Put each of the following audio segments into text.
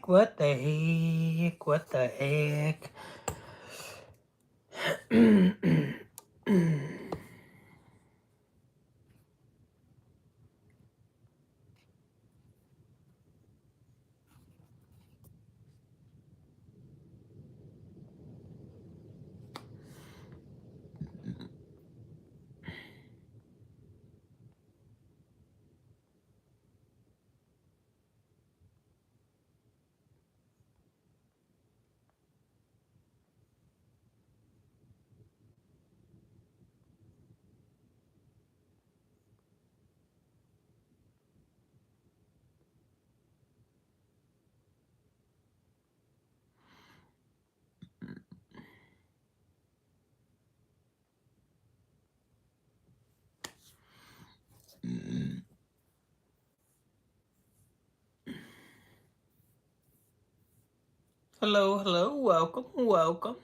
What the heck? What the heck? Hello, hello, welcome, welcome.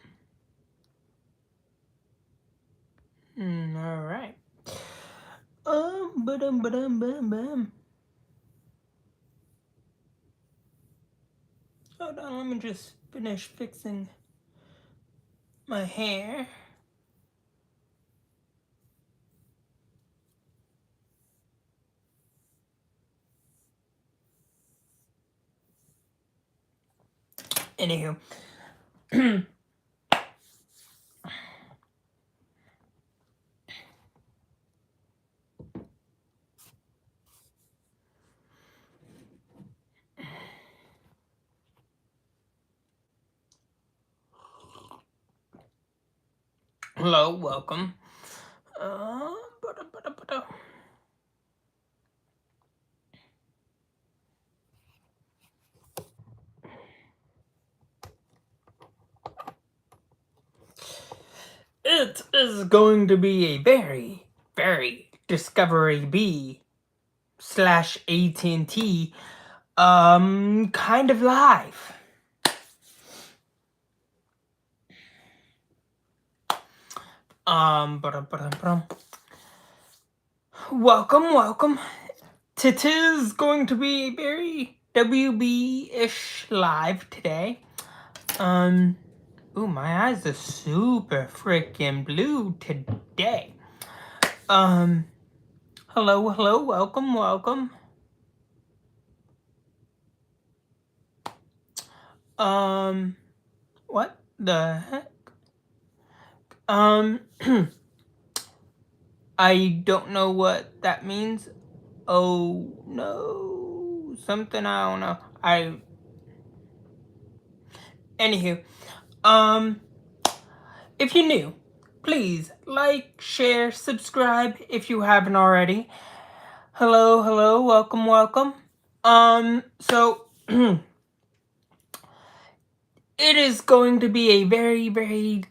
All right. Ba-dum. Hold on, let me just finish fixing my hair. Anywho. Hello, welcome. Ba-da. It is going to be a very, very Discovery B / AT&T kind of live. Welcome. Tis going to be a very WB-ish live today. Ooh, my eyes are super freaking blue today. Hello, welcome. What the heck? I don't know what that means. Oh no, something I don't know. Anywho, if you're new, please like, share, subscribe if you haven't already. Hello, welcome. So it is going to be a very, very.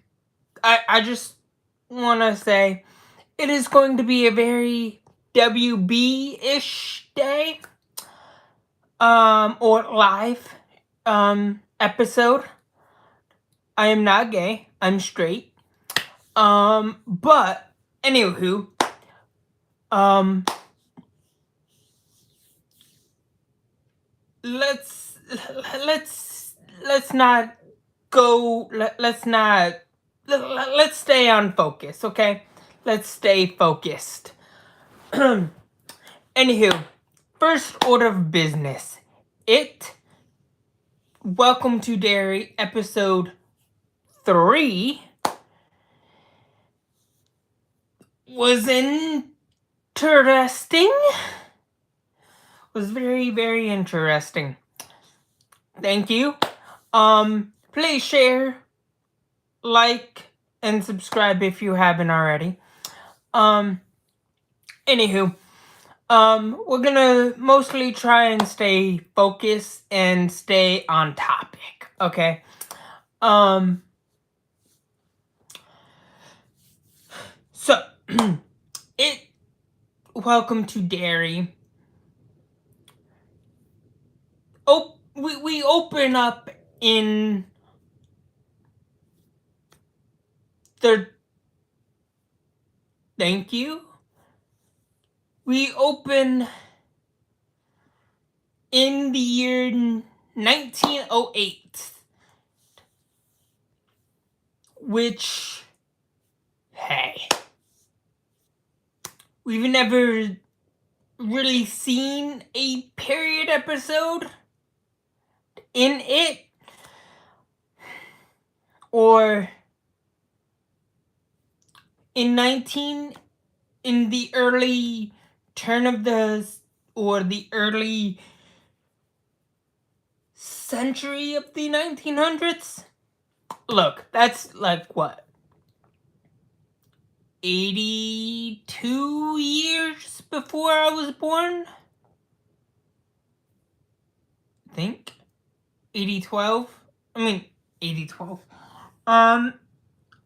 I just want to say it is going to be a very WB-ish day. Or live episode. I am not gay. I'm straight. But anywho, let's not go. Let's stay on focus, okay? Let's stay focused. Anywho, first order of business. Welcome to Derry, episode 3 was interesting. Was very, very interesting. Thank you. Please share, like, and subscribe if you haven't already. Anywho, we're gonna mostly try and stay focused and stay on topic, okay? So, welcome to Derry. Oh, we open up in thank you. We open in the year 1908, which, hey, we've never really seen a period episode in it, or in the early turn of the early century of the 1900s. Look, that's like what, 82 years before I was born? I think 8012. I mean 8012.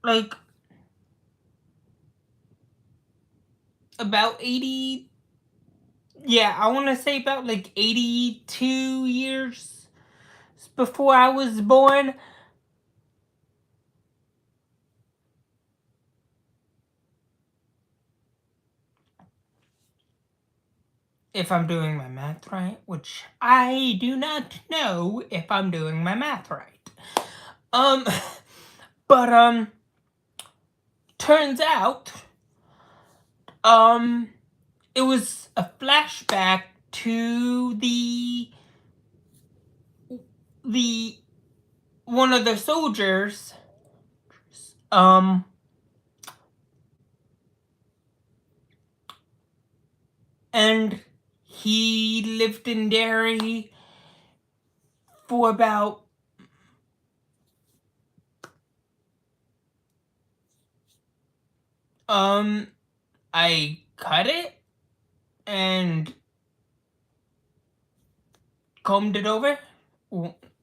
Like about 80. Yeah, I want to say about like 82 years before I was born. If I'm doing my math right, which I do not know if I'm doing my math right. But turns out, it was a flashback to the one of the soldiers, and he lived in Derry for about I cut it and combed it over,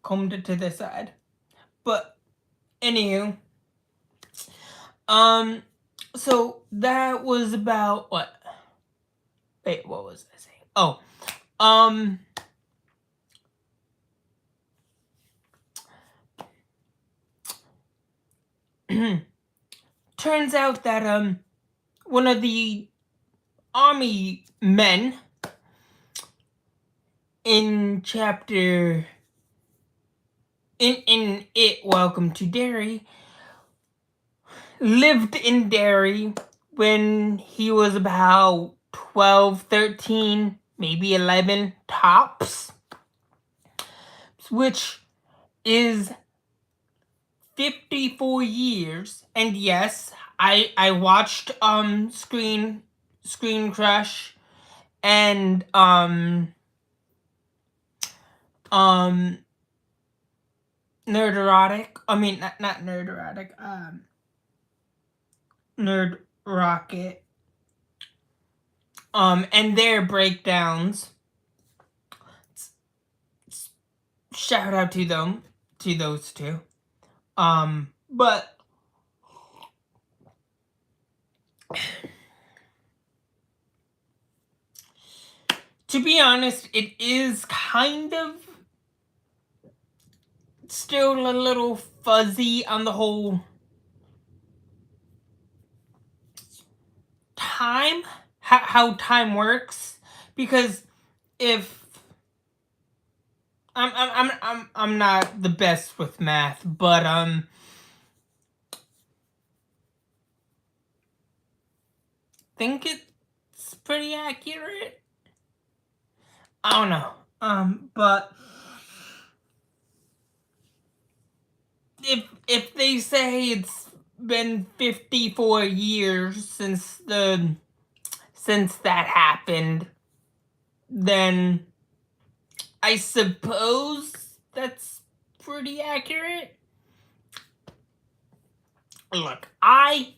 combed it to the side. But anywho, so that was about what? Wait, what was I saying? Oh, turns out that one of the army men in chapter in it Welcome to Derry lived in Derry when he was about 12, 13, maybe 11 tops, which is 54 years. And yes, I watched Screen Crush and Nerd Erotic. I mean, not Nerd Erotic. Nerd Rocket. And their breakdowns. Shout out to those two. But to be honest, it is kind of still a little fuzzy on the whole time, how time works, because if I'm not the best with math, but think it's pretty accurate. I don't know. But if they say it's been 54 years since that happened, then I suppose that's pretty accurate. Look, I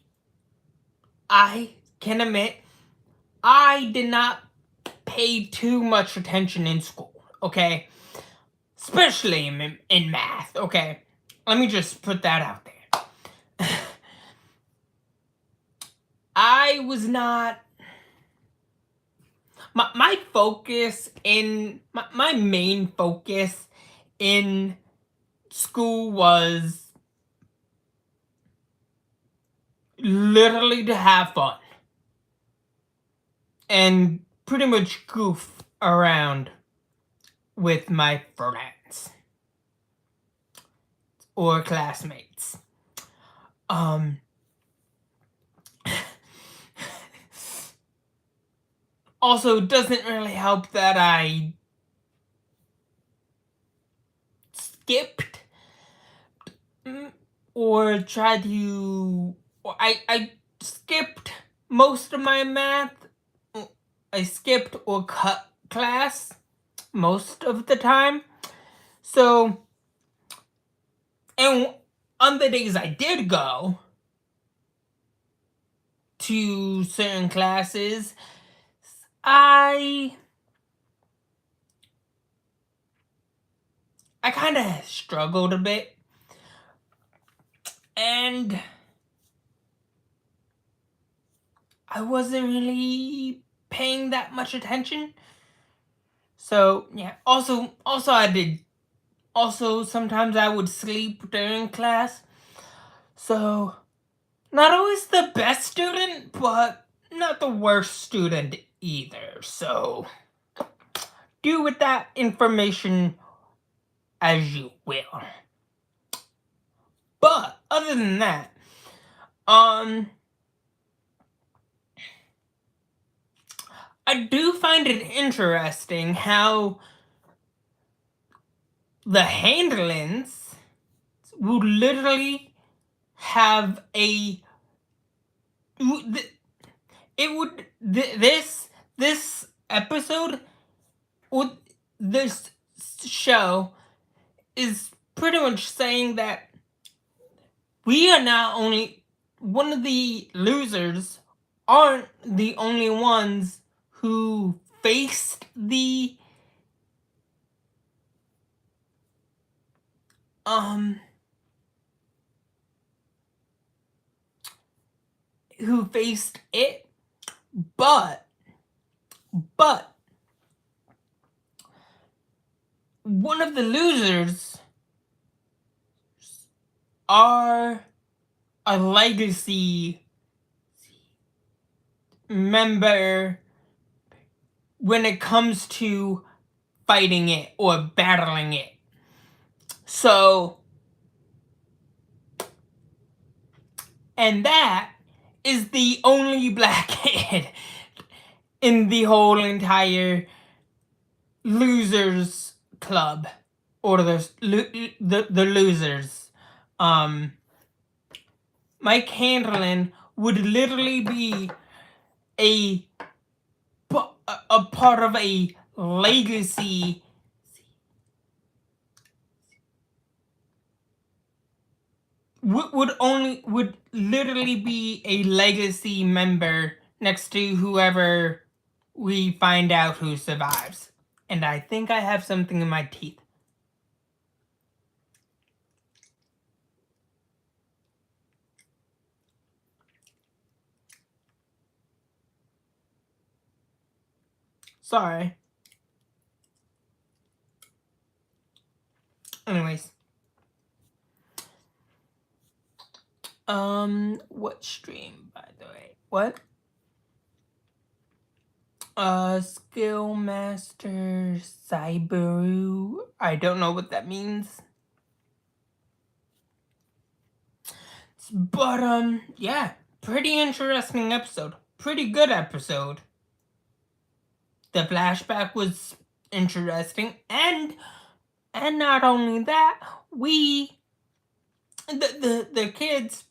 can admit I did not pay too much attention in school, okay? Especially in math, okay? Let me just put that out there. I was not... My focus in... My main focus in school was literally to have fun. And pretty much goof around with my friends. or classmates. Also, it doesn't really help that I skipped or tried to. I skipped most of my math. I skipped or cut class most of the time. So, and on the days I did go to certain classes, I kind of struggled a bit. And I wasn't really paying that much attention. So, yeah. Also sometimes I would sleep during class. So, not always the best student, but not the worst student either. So, do with that information as you will. But other than that, I do find it interesting how the handlings would literally have a this episode would this show is pretty much saying that we are not only one of the losers aren't the only ones who faced the who faced it, but one of the losers are a legacy member when it comes to fighting it or battling it. So, and that is the only black kid in the whole entire losers club, or the losers. Mike Handlin would literally be a part of a legacy would literally be a legacy member next to whoever we find out who survives. And I think I have something in my teeth. Sorry. Anyways. What stream, by the way? What? Skill Master Cyberu. I don't know what that means. But, yeah. Pretty interesting episode. Pretty good episode. The flashback was interesting, and not only that, the kids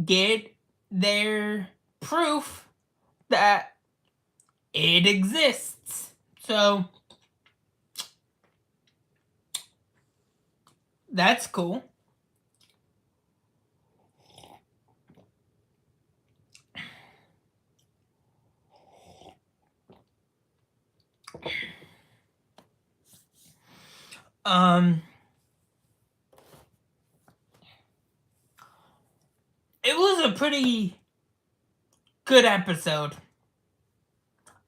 get their proof that it exists. So that's cool. It was a pretty good episode.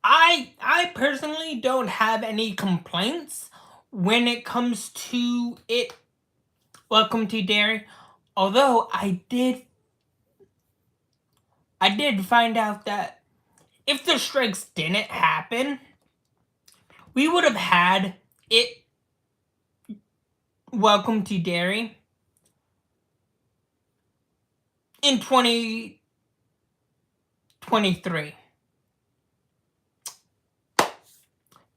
I personally don't have any complaints when it comes to it. Welcome to Derry. Although I did find out that if the strikes didn't happen, we would have had it. Welcome to Derry in 2023.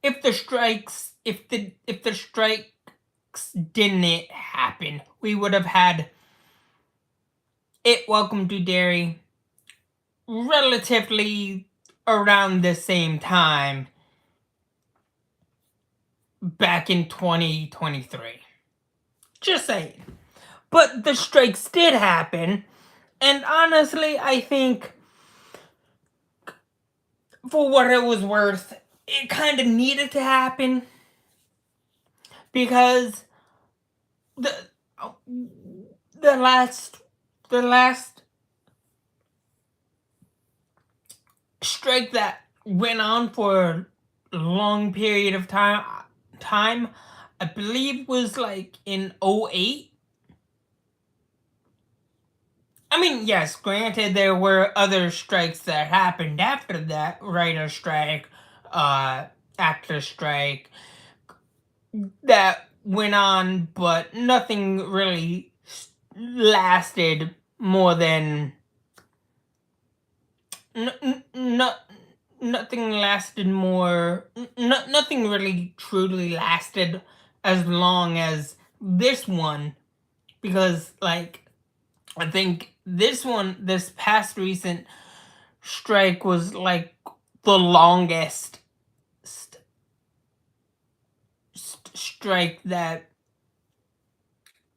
If the strikes didn't happen, we would have had it Welcome to Derry relatively around the same time back in 2023. Just saying. But the strikes did happen, and honestly, I think for what it was worth, it kind of needed to happen because the last strike that went on for a long period of time, I believe was like in 08. I mean, yes, granted there were other strikes that happened after that, writer strike, actor strike, that went on, but nothing really lasted more than nothing lasted more nothing really truly lasted as long as this one, because like I think this past recent strike was like the longest strike that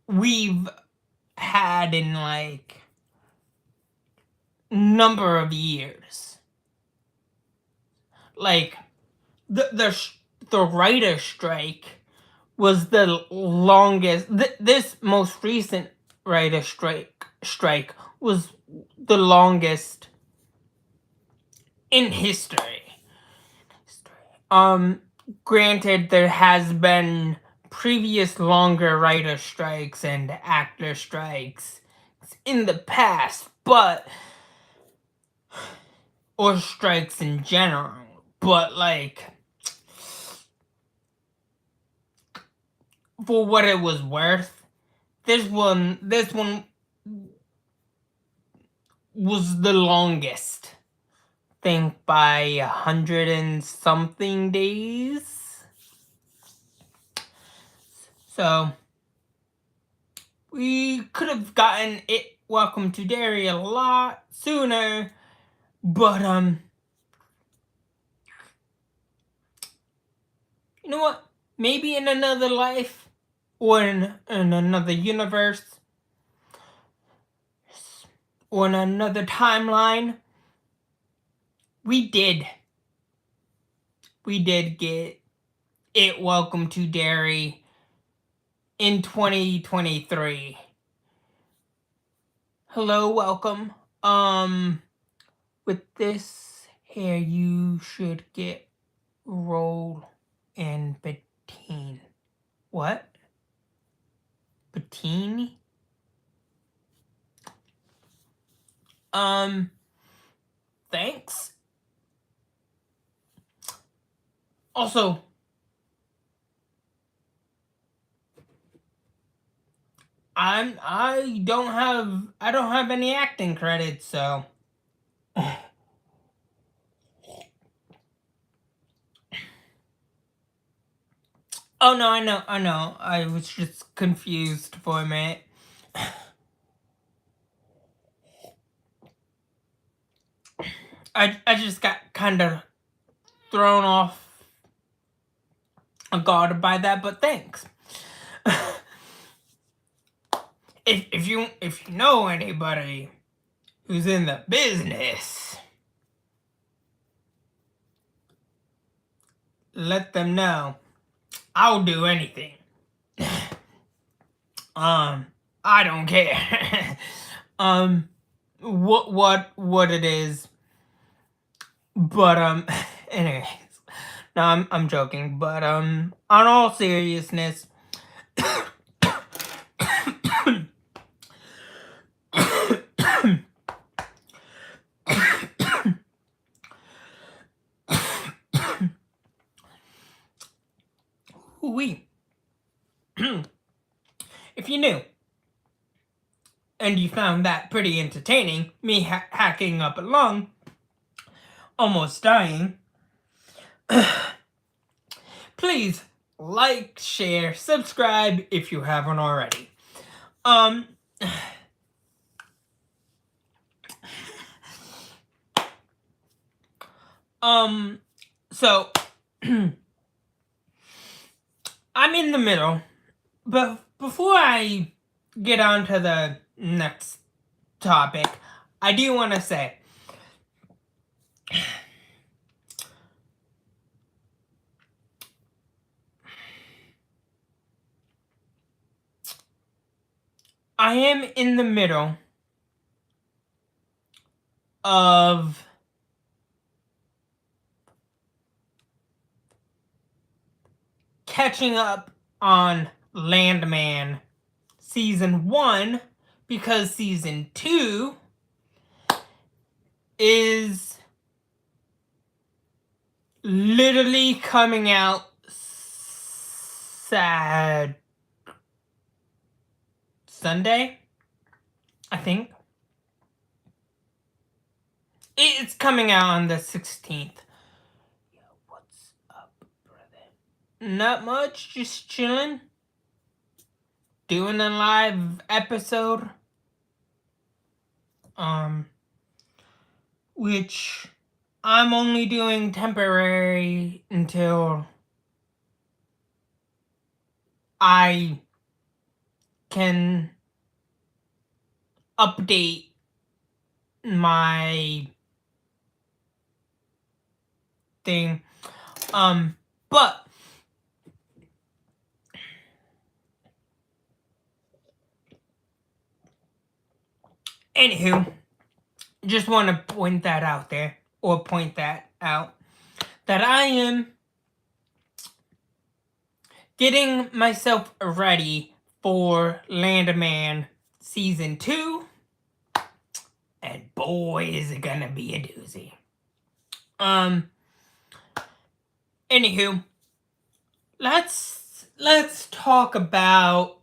we've had in like number of years. Like the writer strike was the longest. This most recent writer strike was the longest in history. Granted, there has been previous longer writer strikes and actor strikes in the past, or strikes in general, but like for what it was worth, this one was the longest. I think by 100 and something days. So we could have gotten it Welcome to Derry a lot sooner, but you know what? Maybe in another life, or in another universe, or in another timeline, we did get it Welcome to Derry in 2023. Hello, welcome. With this here, you should get roll and Bettine. What? Bettine? Thanks. Also, I don't have any acting credits, so oh no, I know. I was just confused for a minute. I just got kind of thrown off guard by that, but thanks. if you know anybody who's in the business, let them know. I'll do anything. I don't care. What it is. But anyways. No, I'm joking, but on all seriousness, if you knew, and you found that pretty entertaining, me hacking up a lung, almost dying, please like, share, subscribe if you haven't already. So I'm in the middle, but before I get on to the next topic, I do want to say I am in the middle of catching up on Landman Season 1 because Season 2 is literally coming out Sunday, I think. It's coming out on the 16th. Yo, what's up, brother? Not much, just chilling. Doing a live episode. Which I'm only doing temporary until I can update my thing. But anywho, just want to point that out that I am getting myself ready for Landman Season 2. And boy, is it gonna be a doozy. Anywho, let's talk about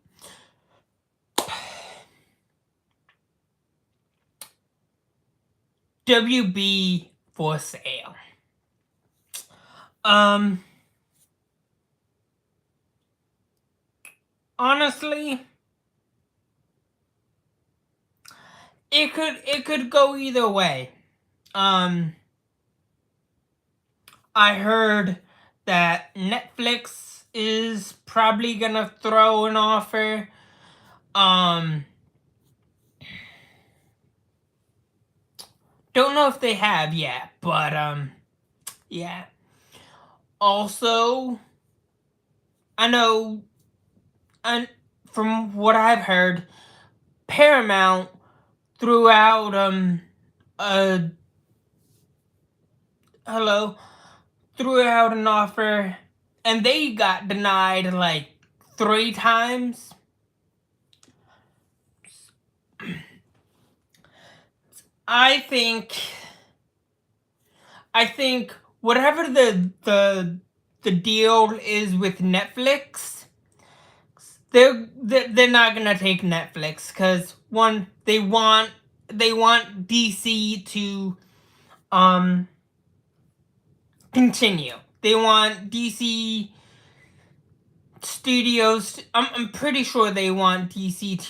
WB for sale. Honestly, it could go either way. I heard that Netflix is probably gonna throw an offer. Don't know if they have yet, but yeah. Also, I know, and from what I've heard, Paramount threw out threw out an offer, and they got denied like 3 times. I think whatever the deal is with Netflix, they're not gonna take Netflix because one, they want DC to continue. They want DC Studios. I'm pretty sure they want DC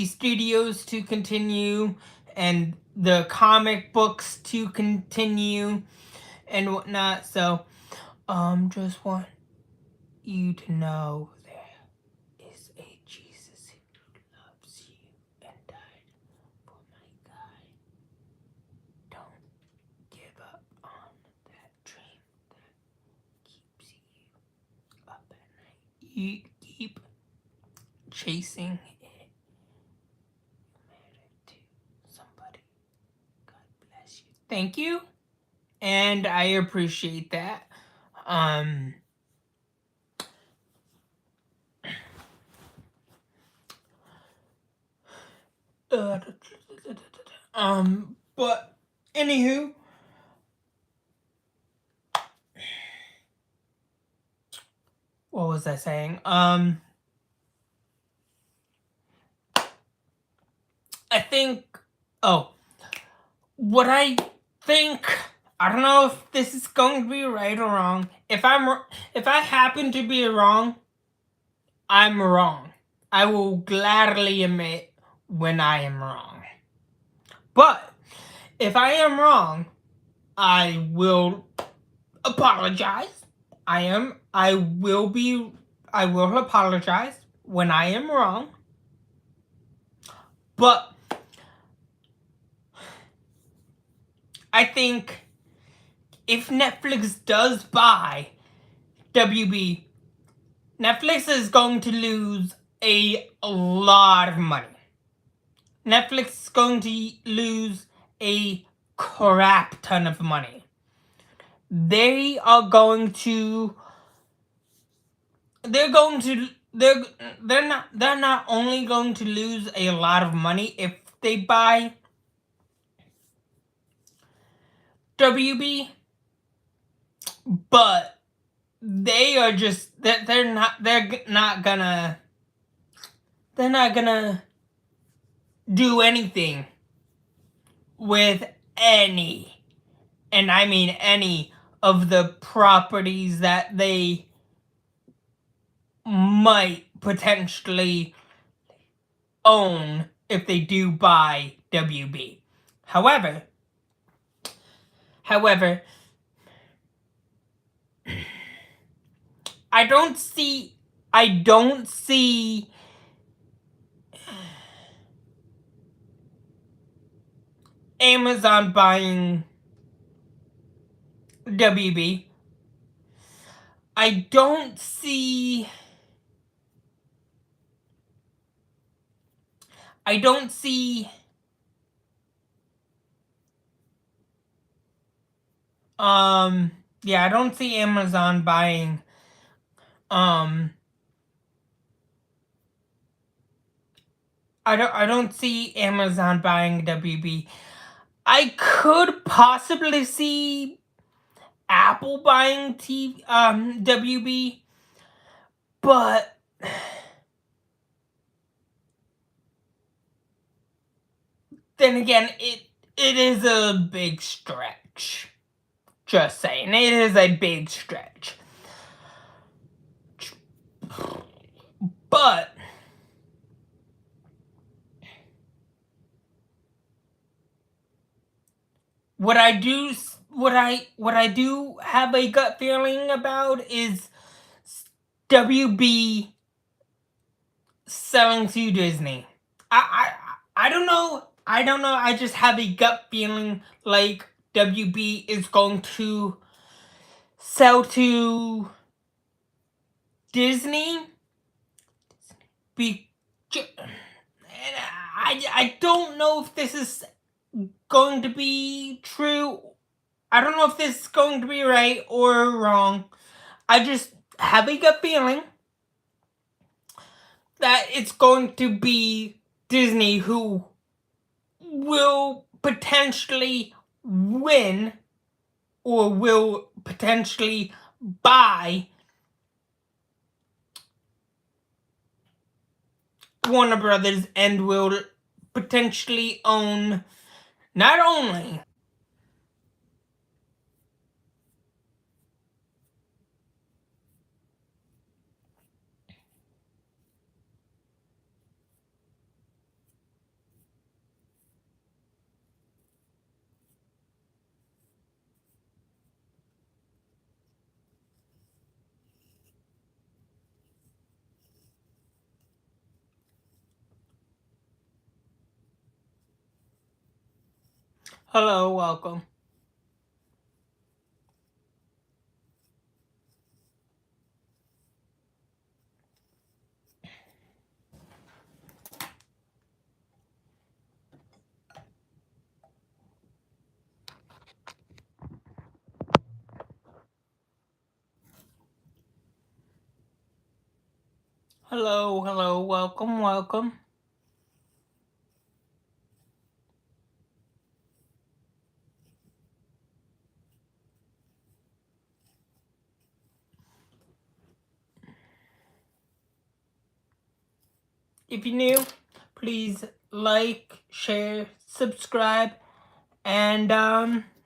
Studios to continue and the comic books to continue and whatnot. So, just want you to know there is a Jesus who loves you and died for my guy. Don't give up on that dream that keeps you up at night. You keep chasing it. You matter to somebody. God bless you. Thank you. And I appreciate that. But anywho, what was I saying? what I think, I don't know if this is going to be right or wrong. If I happen to be wrong, I'm wrong. I will gladly admit when I am wrong. But if I am wrong, I will apologize. I will apologize when I am wrong. But I think if Netflix does buy WB, Netflix is going to lose a lot of money. Netflix is going to lose a crap ton of money. They're not only going to lose a lot of money if they buy WB, but they're not gonna do anything with any, and I mean any, of the properties that they might potentially own if they do buy WB. However, I don't see Amazon buying WB. I don't see I don't see Amazon buying I don't see Amazon buying WB. I could possibly see Apple buying WB, but then again, it is a big stretch. Just saying, it is a big stretch. But what I do have a gut feeling about is WB selling to Disney. I don't know. I just have a gut feeling like WB is going to sell to Disney. I don't know if this is going to be true. I don't know if this is going to be right or wrong. I just have a gut feeling that it's going to be Disney who will potentially win or will potentially buy Warner Brothers and will potentially own not only hello, welcome. Hello, welcome. If you're new, please like, share, subscribe, and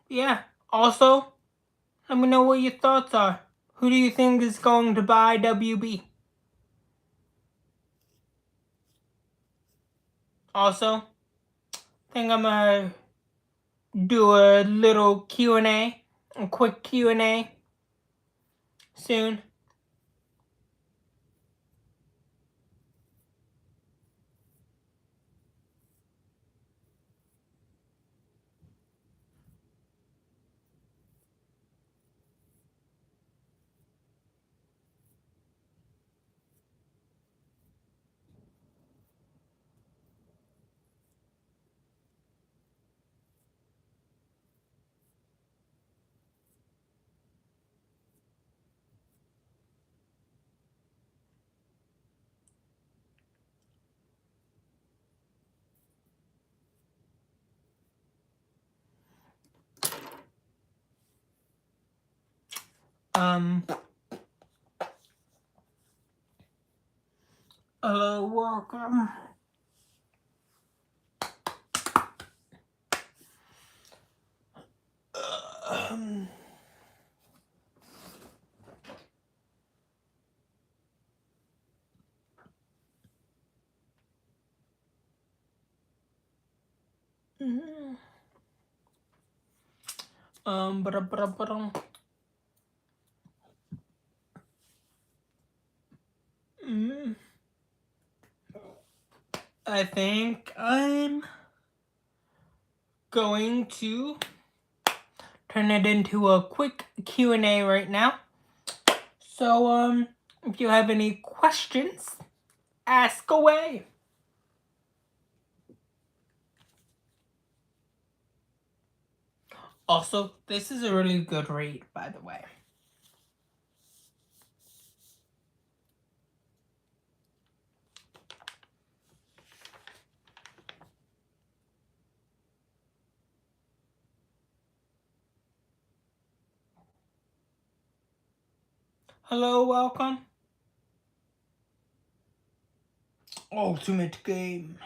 yeah. Also, let me know what your thoughts are. Who do you think is going to buy WB? Also, I think I'm gonna do a little Q&A, a quick Q&A soon. Hello, welcome. Um, ba-da-ba-da-ba-dum. I think I'm going to turn it into a quick Q&A right now. So, if you have any questions, ask away. Also, this is a really good rate, by the way. Hello, welcome. Ultimate Game.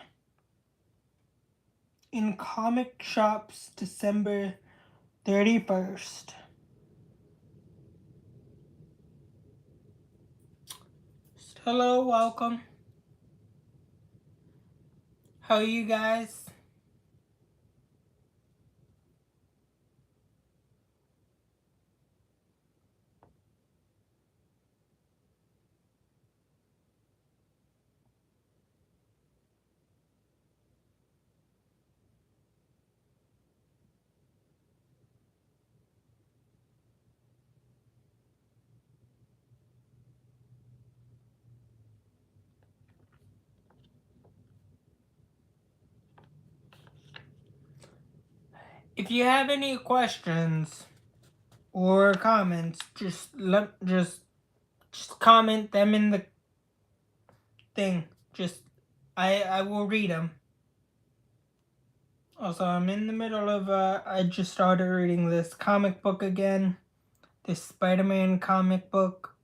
In comic shops, December 31st. Hello, welcome. How are you guys? If you have any questions or comments, just comment them in the thing. I will read them. Also, I'm in the middle of I just started reading this comic book again. This Spider-Man comic book.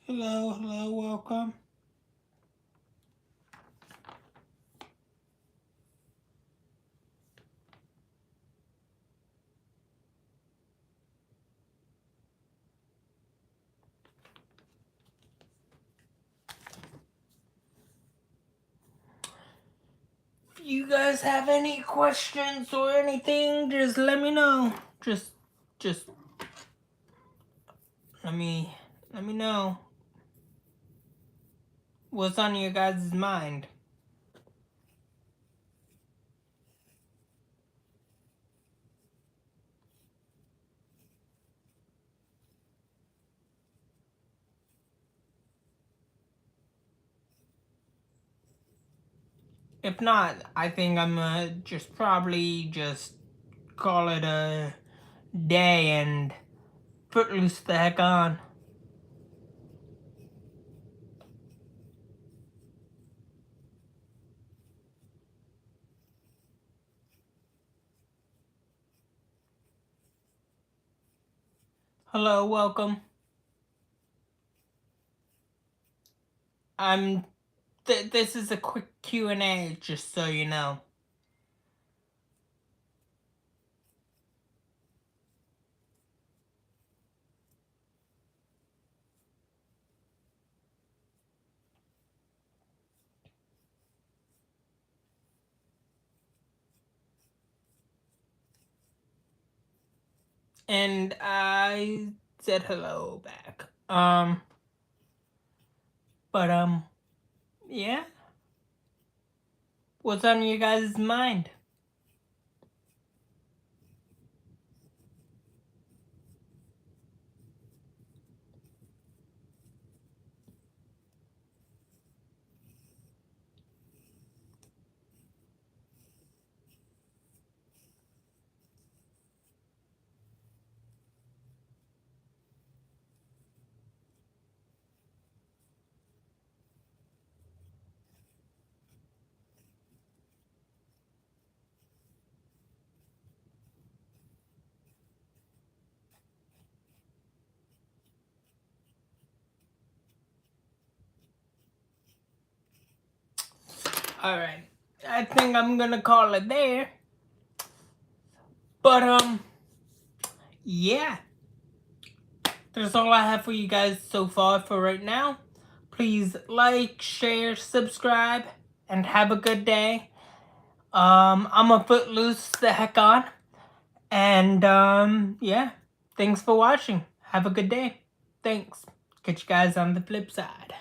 Hello, welcome. guys have any questions or anything, just let me know. Just let me know what's on your guys' mind. If not, I think I'm gonna probably call it a day and footloose the heck on. Hello, welcome. This is a quick Q&A, just so you know. And I said hello back. But yeah. What's on your guys' mind? Alright. I think I'm gonna call it there. But yeah. That's all I have for you guys so far for right now. Please like, share, subscribe, and have a good day. I'm a footloose the heck on. And yeah. Thanks for watching. Have a good day. Thanks. Catch you guys on the flip side.